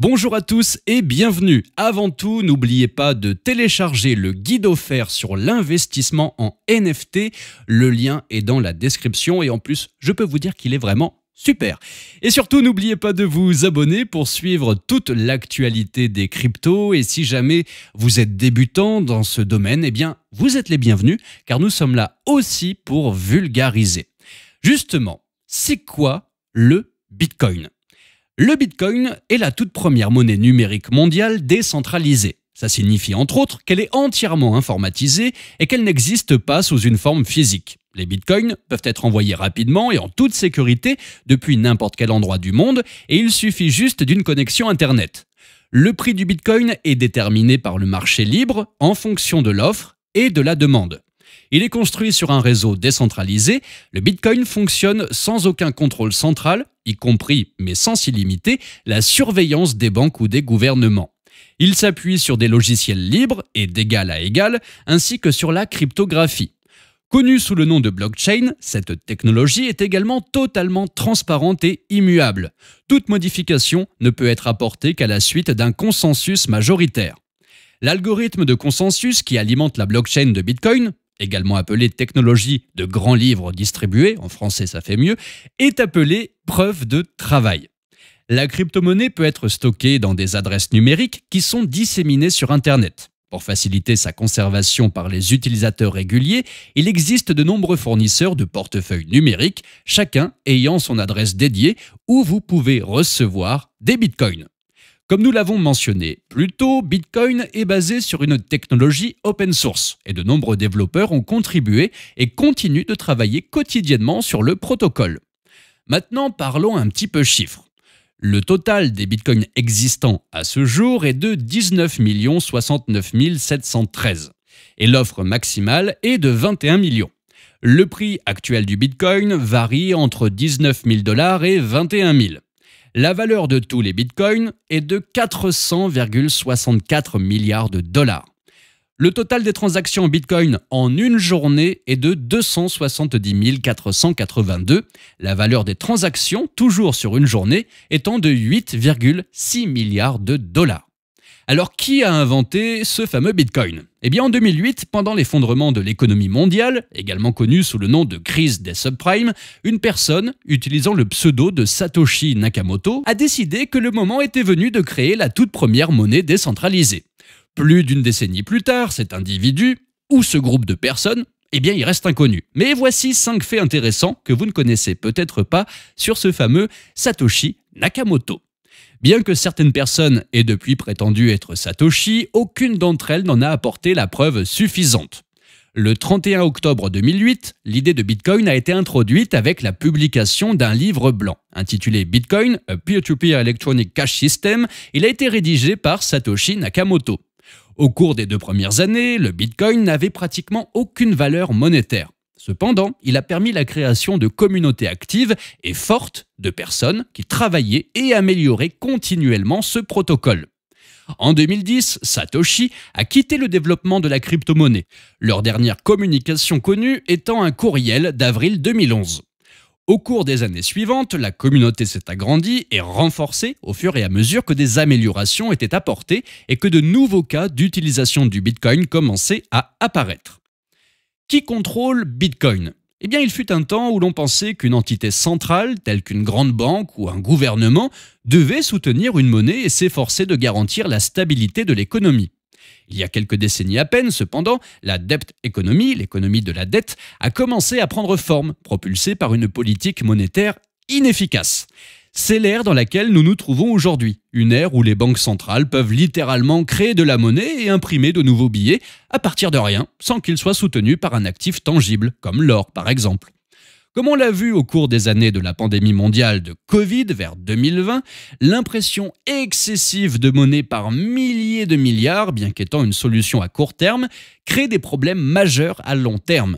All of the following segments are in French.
Bonjour à tous et bienvenue. Avant tout, n'oubliez pas de télécharger le guide offert sur l'investissement en NFT. Le lien est dans la description et en plus, je peux vous dire qu'il est vraiment super. Et surtout, n'oubliez pas de vous abonner pour suivre toute l'actualité des cryptos. Et si jamais vous êtes débutant dans ce domaine, eh bien, vous êtes les bienvenus car nous sommes là aussi pour vulgariser. Justement, c'est quoi le Bitcoin ? Le Bitcoin est la toute première monnaie numérique mondiale décentralisée. Ça signifie entre autres qu'elle est entièrement informatisée et qu'elle n'existe pas sous une forme physique. Les bitcoins peuvent être envoyés rapidement et en toute sécurité depuis n'importe quel endroit du monde et il suffit juste d'une connexion Internet. Le prix du bitcoin est déterminé par le marché libre en fonction de l'offre et de la demande. Il est construit sur un réseau décentralisé. Le Bitcoin fonctionne sans aucun contrôle central, y compris, mais sans illimiter, la surveillance des banques ou des gouvernements. Il s'appuie sur des logiciels libres et d'égal à égal, ainsi que sur la cryptographie. Connue sous le nom de blockchain, cette technologie est également totalement transparente et immuable. Toute modification ne peut être apportée qu'à la suite d'un consensus majoritaire. L'algorithme de consensus qui alimente la blockchain de Bitcoin, également appelée technologie de grand livre distribué, en français ça fait mieux, est appelée preuve de travail. La crypto-monnaie peut être stockée dans des adresses numériques qui sont disséminées sur Internet. Pour faciliter sa conservation par les utilisateurs réguliers, il existe de nombreux fournisseurs de portefeuilles numériques, chacun ayant son adresse dédiée où vous pouvez recevoir des bitcoins. Comme nous l'avons mentionné plus tôt, Bitcoin est basé sur une technologie open source et de nombreux développeurs ont contribué et continuent de travailler quotidiennement sur le protocole. Maintenant, parlons un petit peu chiffres. Le total des bitcoins existants à ce jour est de 19 069 713 et l'offre maximale est de 21 millions. Le prix actuel du bitcoin varie entre 19 000 $ et 21 000. La valeur de tous les bitcoins est de 400,64 milliards de dollars. Le total des transactions en bitcoin en une journée est de 270 482. La valeur des transactions, toujours sur une journée, étant de 8,6 milliards de dollars. Alors, qui a inventé ce fameux Bitcoin ? Eh bien, en 2008, pendant l'effondrement de l'économie mondiale, également connue sous le nom de crise des subprimes, une personne, utilisant le pseudo de Satoshi Nakamoto, a décidé que le moment était venu de créer la toute première monnaie décentralisée. Plus d'une décennie plus tard, cet individu, ou ce groupe de personnes, eh bien, il reste inconnu. Mais voici 5 faits intéressants que vous ne connaissez peut-être pas sur ce fameux Satoshi Nakamoto. Bien que certaines personnes aient depuis prétendu être Satoshi, aucune d'entre elles n'en a apporté la preuve suffisante. Le 31 octobre 2008, l'idée de Bitcoin a été introduite avec la publication d'un livre blanc. Intitulé Bitcoin, A Peer-to-Peer Electronic Cash System, il a été rédigé par Satoshi Nakamoto. Au cours des 2 premières années, le Bitcoin n'avait pratiquement aucune valeur monétaire. Cependant, il a permis la création de communautés actives et fortes de personnes qui travaillaient et amélioraient continuellement ce protocole. En 2010, Satoshi a quitté le développement de la crypto-monnaie, leur dernière communication connue étant un courriel d'avril 2011. Au cours des années suivantes, la communauté s'est agrandie et renforcée au fur et à mesure que des améliorations étaient apportées et que de nouveaux cas d'utilisation du Bitcoin commençaient à apparaître. Qui contrôle Bitcoin ? Eh bien, il fut un temps où l'on pensait qu'une entité centrale, telle qu'une grande banque ou un gouvernement, devait soutenir une monnaie et s'efforcer de garantir la stabilité de l'économie. Il y a quelques décennies à peine, cependant, la debt economy, l'économie de la dette, a commencé à prendre forme, propulsée par une politique monétaire inefficace. C'est l'ère dans laquelle nous nous trouvons aujourd'hui, une ère où les banques centrales peuvent littéralement créer de la monnaie et imprimer de nouveaux billets à partir de rien, sans qu'ils soient soutenus par un actif tangible, comme l'or par exemple. Comme on l'a vu au cours des années de la pandémie mondiale de Covid vers 2020, l'impression excessive de monnaie par milliers de milliards, bien qu'étant une solution à court terme, crée des problèmes majeurs à long terme.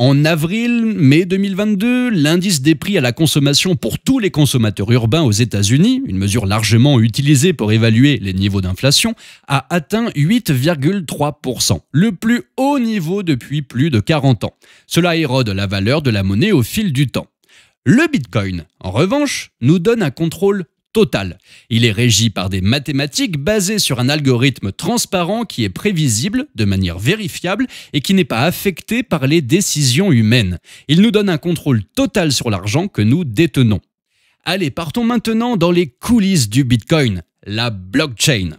En avril-mai 2022, l'indice des prix à la consommation pour tous les consommateurs urbains aux États-Unis, une mesure largement utilisée pour évaluer les niveaux d'inflation, a atteint 8,3%, le plus haut niveau depuis plus de 40 ans. Cela érode la valeur de la monnaie au fil du temps. Le Bitcoin, en revanche, nous donne un contrôle total. Il est régi par des mathématiques basées sur un algorithme transparent qui est prévisible de manière vérifiable et qui n'est pas affecté par les décisions humaines. Il nous donne un contrôle total sur l'argent que nous détenons. Allez, partons maintenant dans les coulisses du Bitcoin, la blockchain.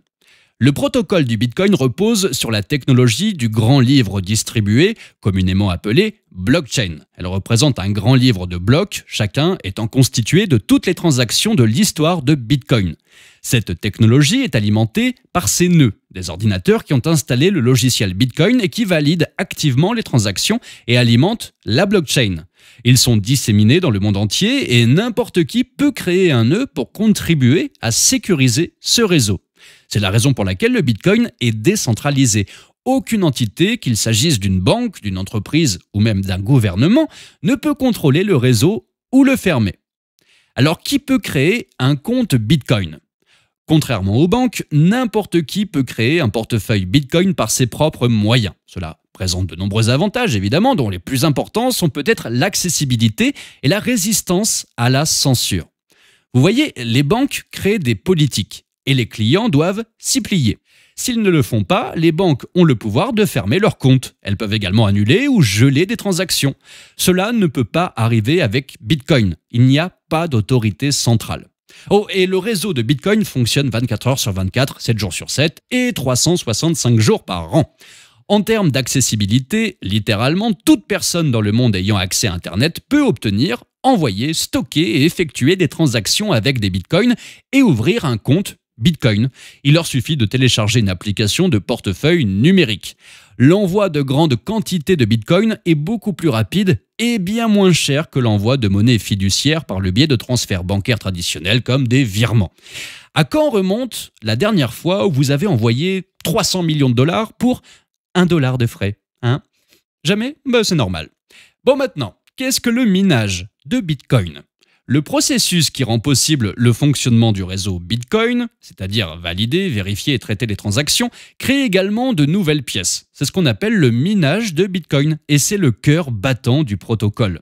Le protocole du Bitcoin repose sur la technologie du grand livre distribué, communément appelé blockchain. Elle représente un grand livre de blocs, chacun étant constitué de toutes les transactions de l'histoire de Bitcoin. Cette technologie est alimentée par ces nœuds, des ordinateurs qui ont installé le logiciel Bitcoin et qui valident activement les transactions et alimentent la blockchain. Ils sont disséminés dans le monde entier et n'importe qui peut créer un nœud pour contribuer à sécuriser ce réseau. C'est la raison pour laquelle le Bitcoin est décentralisé. Aucune entité, qu'il s'agisse d'une banque, d'une entreprise ou même d'un gouvernement, ne peut contrôler le réseau ou le fermer. Alors qui peut créer un compte Bitcoin ? Contrairement aux banques, n'importe qui peut créer un portefeuille Bitcoin par ses propres moyens. Cela présente de nombreux avantages évidemment, dont les plus importants sont peut-être l'accessibilité et la résistance à la censure. Vous voyez, les banques créent des politiques. Et les clients doivent s'y plier. S'ils ne le font pas, les banques ont le pouvoir de fermer leurs comptes. Elles peuvent également annuler ou geler des transactions. Cela ne peut pas arriver avec Bitcoin. Il n'y a pas d'autorité centrale. Oh, et le réseau de Bitcoin fonctionne 24 heures sur 24, 7 jours sur 7 et 365 jours par an. En termes d'accessibilité, littéralement, toute personne dans le monde ayant accès à Internet peut obtenir, envoyer, stocker et effectuer des transactions avec des bitcoins et ouvrir un compte Bitcoin. Il leur suffit de télécharger une application de portefeuille numérique. L'envoi de grandes quantités de Bitcoin est beaucoup plus rapide et bien moins cher que l'envoi de monnaie fiduciaire par le biais de transferts bancaires traditionnels comme des virements. À quand remonte la dernière fois où vous avez envoyé 300 millions de dollars pour $1 de frais, hein? Jamais? C'est normal. Bon, maintenant, qu'est-ce que le minage de Bitcoin ? Le processus qui rend possible le fonctionnement du réseau Bitcoin, c'est-à-dire valider, vérifier et traiter les transactions, crée également de nouvelles pièces. C'est ce qu'on appelle le minage de Bitcoin et c'est le cœur battant du protocole.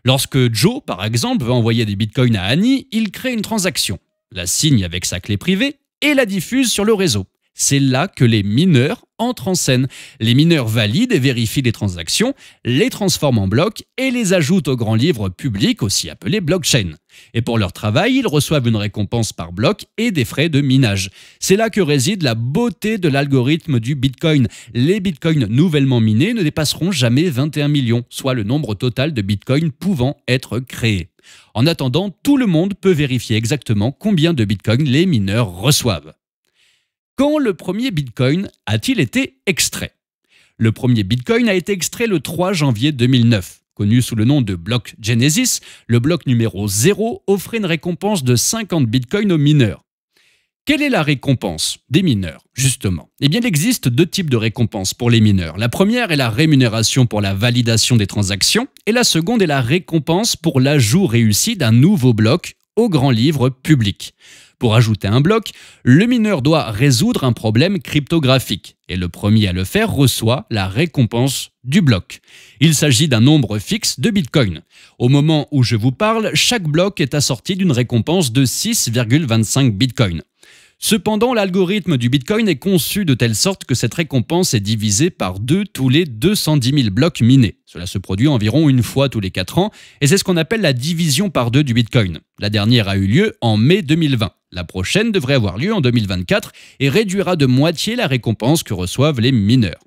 Lorsque Joe, par exemple, veut envoyer des Bitcoins à Annie, il crée une transaction, la signe avec sa clé privée et la diffuse sur le réseau. C'est là que les mineurs entrent en scène. Les mineurs valident et vérifient les transactions, les transforment en blocs et les ajoutent au grand livre public, aussi appelé blockchain. Et pour leur travail, ils reçoivent une récompense par bloc et des frais de minage. C'est là que réside la beauté de l'algorithme du Bitcoin. Les Bitcoins nouvellement minés ne dépasseront jamais 21 millions, soit le nombre total de Bitcoins pouvant être créés. En attendant, tout le monde peut vérifier exactement combien de Bitcoins les mineurs reçoivent. Quand le premier Bitcoin a-t-il été extrait ? Le premier Bitcoin a été extrait le 3 janvier 2009. Connu sous le nom de bloc Genesis, le bloc numéro 0 offrait une récompense de 50 Bitcoins aux mineurs. Quelle est la récompense des mineurs, justement ? Eh bien, il existe deux types de récompenses pour les mineurs. La première est la rémunération pour la validation des transactions et la seconde est la récompense pour l'ajout réussi d'un nouveau bloc au grand livre public. Pour ajouter un bloc, le mineur doit résoudre un problème cryptographique et le premier à le faire reçoit la récompense du bloc. Il s'agit d'un nombre fixe de Bitcoin. Au moment où je vous parle, chaque bloc est assorti d'une récompense de 6,25 Bitcoin. Cependant, l'algorithme du Bitcoin est conçu de telle sorte que cette récompense est divisée par 2 tous les 210 000 blocs minés. Cela se produit environ une fois tous les 4 ans et c'est ce qu'on appelle la division par 2 du Bitcoin. La dernière a eu lieu en mai 2020. La prochaine devrait avoir lieu en 2024 et réduira de moitié la récompense que reçoivent les mineurs.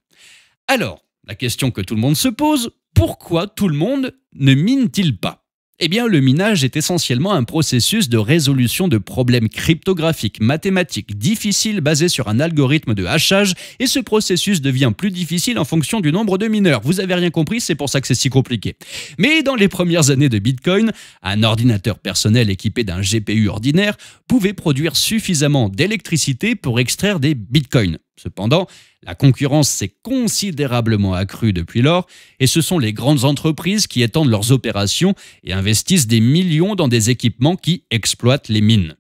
Alors, la question que tout le monde se pose, pourquoi tout le monde ne mine-t-il pas ? Eh bien, le minage est essentiellement un processus de résolution de problèmes cryptographiques, mathématiques, difficiles basés sur un algorithme de hachage et ce processus devient plus difficile en fonction du nombre de mineurs. Vous avez rien compris, c'est pour ça que c'est si compliqué. Mais dans les premières années de Bitcoin, un ordinateur personnel équipé d'un GPU ordinaire pouvait produire suffisamment d'électricité pour extraire des Bitcoins. Cependant, la concurrence s'est considérablement accrue depuis lors et ce sont les grandes entreprises qui étendent leurs opérations et investissent des millions dans des équipements qui exploitent les mines.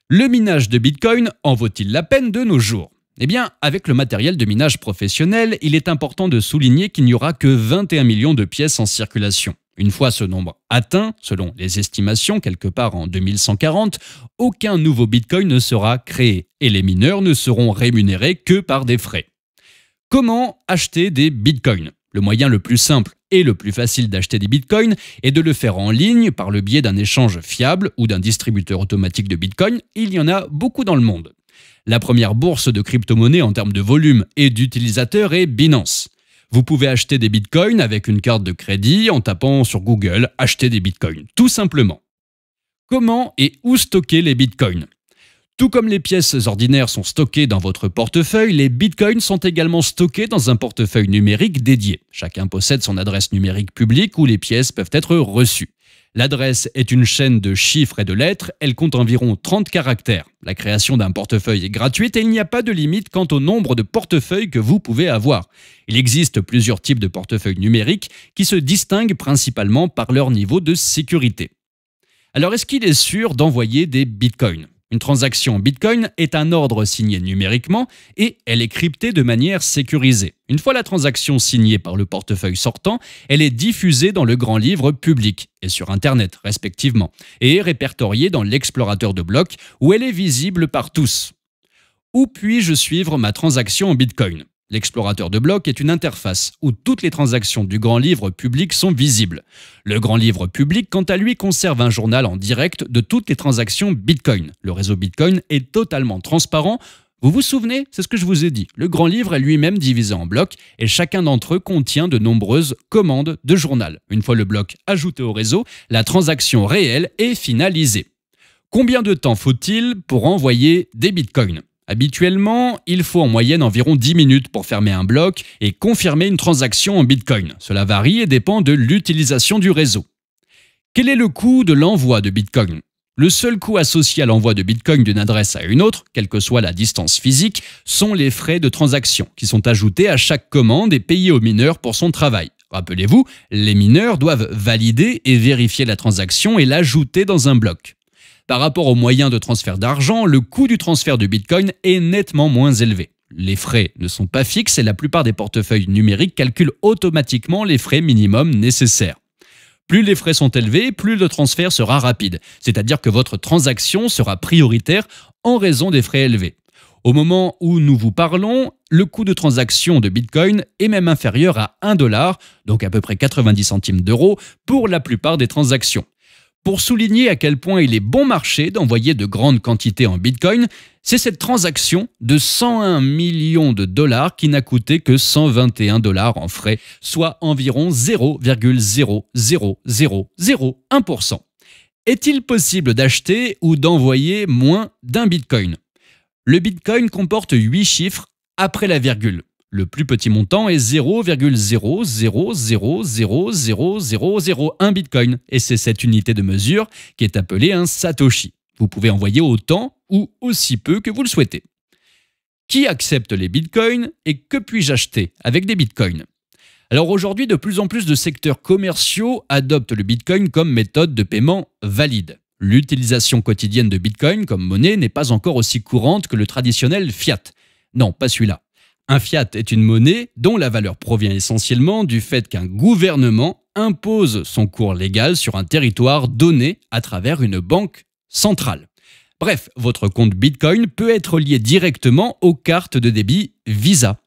Le minage de Bitcoin en vaut-il la peine de nos jours ? Eh bien, avec le matériel de minage professionnel, il est important de souligner qu'il n'y aura que 21 millions de pièces en circulation. Une fois ce nombre atteint, selon les estimations, quelque part en 2140, aucun nouveau Bitcoin ne sera créé et les mineurs ne seront rémunérés que par des frais. Comment acheter des Bitcoins? Le moyen le plus simple et le plus facile d'acheter des Bitcoins est de le faire en ligne par le biais d'un échange fiable ou d'un distributeur automatique de Bitcoin. Il y en a beaucoup dans le monde. La première bourse de crypto-monnaies en termes de volume et d'utilisateurs est Binance. Vous pouvez acheter des bitcoins avec une carte de crédit en tapant sur Google « Acheter des bitcoins », tout simplement. Comment et où stocker les bitcoins? Tout comme les pièces ordinaires sont stockées dans votre portefeuille, les bitcoins sont également stockés dans un portefeuille numérique dédié. Chacun possède son adresse numérique publique où les pièces peuvent être reçues. L'adresse est une chaîne de chiffres et de lettres, elle compte environ 30 caractères. La création d'un portefeuille est gratuite et il n'y a pas de limite quant au nombre de portefeuilles que vous pouvez avoir. Il existe plusieurs types de portefeuilles numériques qui se distinguent principalement par leur niveau de sécurité. Alors est-ce qu'il est sûr d'envoyer des bitcoins? Une transaction en Bitcoin est un ordre signé numériquement et elle est cryptée de manière sécurisée. Une fois la transaction signée par le portefeuille sortant, elle est diffusée dans le grand livre public et sur Internet respectivement et est répertoriée dans l'explorateur de blocs où elle est visible par tous. Où puis-je suivre ma transaction en Bitcoin? L'explorateur de blocs est une interface où toutes les transactions du grand livre public sont visibles. Le grand livre public, quant à lui, conserve un journal en direct de toutes les transactions Bitcoin. Le réseau Bitcoin est totalement transparent. Vous vous souvenez? C'est ce que je vous ai dit. Le grand livre est lui-même divisé en blocs et chacun d'entre eux contient de nombreuses commandes de journal. Une fois le bloc ajouté au réseau, la transaction réelle est finalisée. Combien de temps faut-il pour envoyer des Bitcoins? Habituellement, il faut en moyenne environ 10 minutes pour fermer un bloc et confirmer une transaction en Bitcoin. Cela varie et dépend de l'utilisation du réseau. Quel est le coût de l'envoi de Bitcoin? Le seul coût associé à l'envoi de Bitcoin d'une adresse à une autre, quelle que soit la distance physique, sont les frais de transaction qui sont ajoutés à chaque commande et payés au mineur pour son travail. Rappelez-vous, les mineurs doivent valider et vérifier la transaction et l'ajouter dans un bloc. Par rapport aux moyens de transfert d'argent, le coût du transfert du Bitcoin est nettement moins élevé. Les frais ne sont pas fixes et la plupart des portefeuilles numériques calculent automatiquement les frais minimums nécessaires. Plus les frais sont élevés, plus le transfert sera rapide, c'est-à-dire que votre transaction sera prioritaire en raison des frais élevés. Au moment où nous vous parlons, le coût de transaction de Bitcoin est même inférieur à 1 $, donc à peu près 90 centimes d'euros, pour la plupart des transactions. Pour souligner à quel point il est bon marché d'envoyer de grandes quantités en Bitcoin, c'est cette transaction de 101 millions de dollars qui n'a coûté que 121 $ en frais, soit environ 0,00001%. Est-il possible d'acheter ou d'envoyer moins d'un Bitcoin? Le Bitcoin comporte 8 chiffres après la virgule. Le plus petit montant est 0,0000001 Bitcoin et c'est cette unité de mesure qui est appelée un Satoshi. Vous pouvez envoyer autant ou aussi peu que vous le souhaitez. Qui accepte les Bitcoins et que puis-je acheter avec des Bitcoins? Alors aujourd'hui, de plus en plus de secteurs commerciaux adoptent le Bitcoin comme méthode de paiement valide. L'utilisation quotidienne de Bitcoin comme monnaie n'est pas encore aussi courante que le traditionnel fiat. Non, pas celui-là. Un fiat est une monnaie dont la valeur provient essentiellement du fait qu'un gouvernement impose son cours légal sur un territoire donné à travers une banque centrale. Bref, votre compte Bitcoin peut être lié directement aux cartes de débit Visa.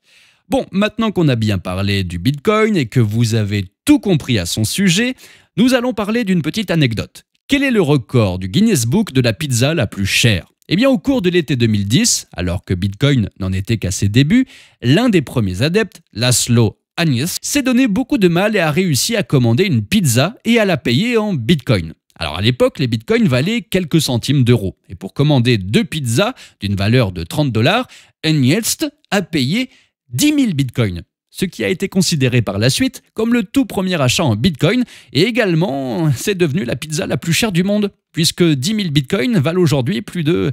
Bon, maintenant qu'on a bien parlé du Bitcoin et que vous avez tout compris à son sujet, nous allons parler d'une petite anecdote. Quel est le record du Guinness Book de la pizza la plus chère? Eh bien, au cours de l'été 2010, alors que Bitcoin n'en était qu'à ses débuts, l'un des premiers adeptes, Laszlo Agnès, s'est donné beaucoup de mal et a réussi à commander une pizza et à la payer en Bitcoin. Alors à l'époque, les Bitcoins valaient quelques centimes d'euros. Et pour commander 2 pizzas d'une valeur de 30 $, Agnès a payé 10 000 Bitcoins. Ce qui a été considéré par la suite comme le tout premier achat en Bitcoin et également c'est devenu la pizza la plus chère du monde puisque 10 000 Bitcoins valent aujourd'hui plus de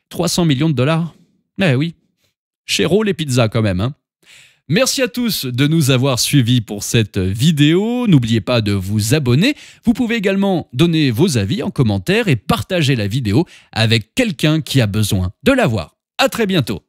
300 millions de dollars. Eh oui, chéro les pizzas quand même, hein. Merci à tous de nous avoir suivis pour cette vidéo. N'oubliez pas de vous abonner. Vous pouvez également donner vos avis en commentaire et partager la vidéo avec quelqu'un qui a besoin de la voir. À très bientôt.